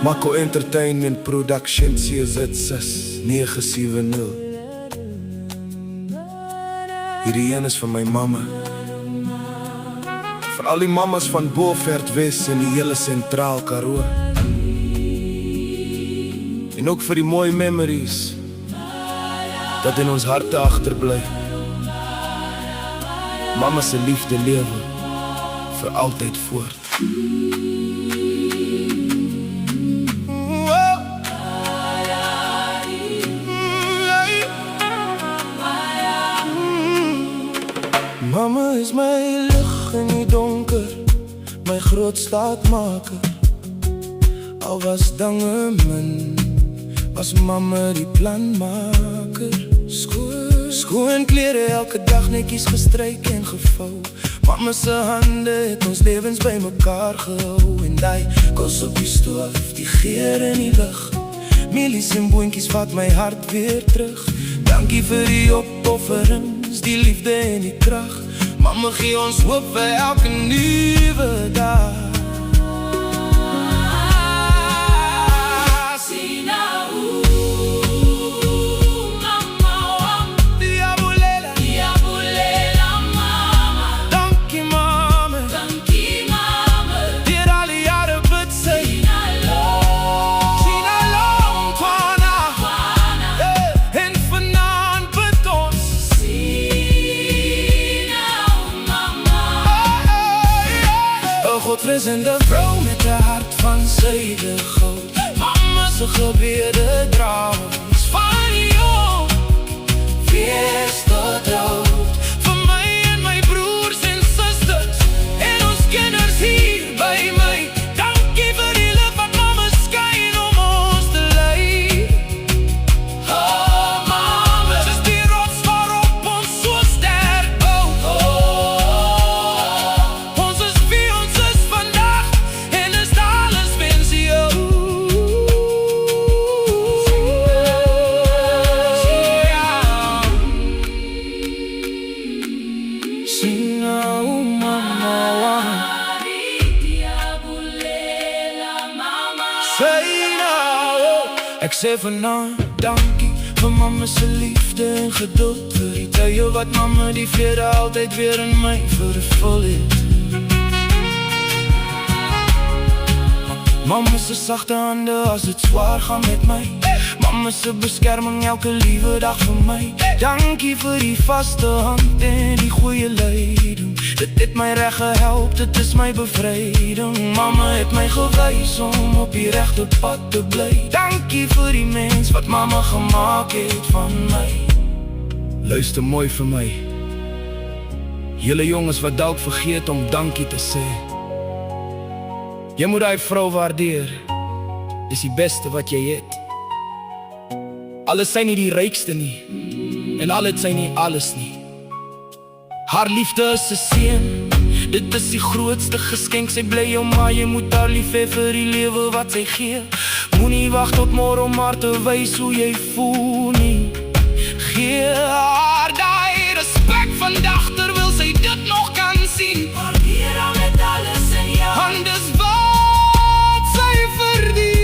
Mako Entertainment Production CZ6 970. Hierdie een is van my mama, vir al die mamas van Beaufort West en die hele Sentraal Karoo, en ook vir die mooi memories dat in ons harte agterbly. Mama se liefde lewe vir altyd voort. Mama is my lig in die donker, my groot staatmaker. Al was dinge min, was mama die planmaker. Skoon klere elke dag netjies gestryk en gevou. Mama se hande het ons lewens by mekaar gehou. En die kos op die stoof, die geur in die lug, mielies en boontjies vat my hart weer terug. Dankie vir die opofferings, die liefde en die krag. Mama gee ons hoop vir elke nuwe dag. Godvrezende vrou met 'n hart van suidergoud. Mama se gebede dra ons van jong fees tot oud. Vir my en my broers en susters en ons kinders hier by my. Dankie vir die lig wat mama skyn om ons te lei. Oh mama, dis die rots waarop ons so sterk bou. Ons is wie ons is vandag en is alles wens jou. Sing nou mama, say nou. Ek sê vanaand dankie vir mama se liefde en geduld, vir die tye wat mama die vrede altyd weer in my vervul het. Mama se sagte hande as dit swaar gaan met my. Mama se beskerming elke liewe dag vir my. Dankie vir die vaste hand en die goeie leiding. Dit het my reg gehelp, dit is my bevryding. Mama het my gewys om op die regte pad te bly. Dankie vir die mens wat mama gemaak het van my. Luister mooi vir my, julle jongens wat dalk vergeet om dankie te sê. Jy moet die vrou waardeer, dis die beste wat jy het. Alles sy nie die rykste nie, en alles sy nie alles nie. Haar liefde is 'n seën, dit is die grootste geskenk. Sy bly jou maar jy moet haar lief hê vir die lewe wat sy gee. Moenie wag tot môre om haar te wys hoe jy voel nie. Gee haar die respek vandag terwyl sy dit nog kan sien. Waardeer haar met alles in jou hand, dis wat sy verdien.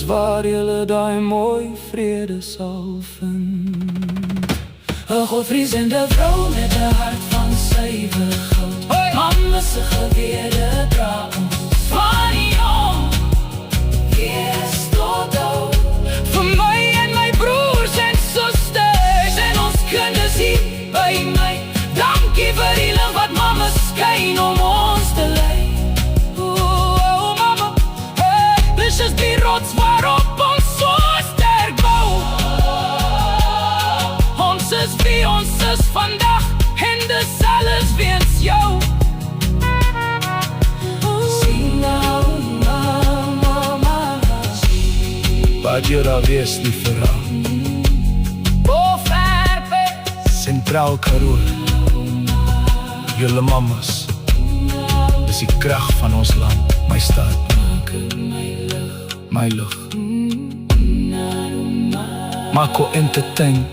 Dis waar julle daai mooi vrede sal vind. 'n Godvreesende vrou met 'n hart van suiwer goud. Mama se gewede dra ons van jong wees tot oud. Vir my en my broers en susters en ons kinders hier by my. Dankie vir die lig wat mama skyn om ons te lei. Oh mama, hey, dis is die rots waarop ons so sterk bou. Ons is wie ons is vandag en dis alles weens jou. Sien nou mama, wat jy daar wees nie verraad. Boverpe Sentraal Karoo, julle mamas, dis die krag van ons land, my stad, my lug. Mako entertain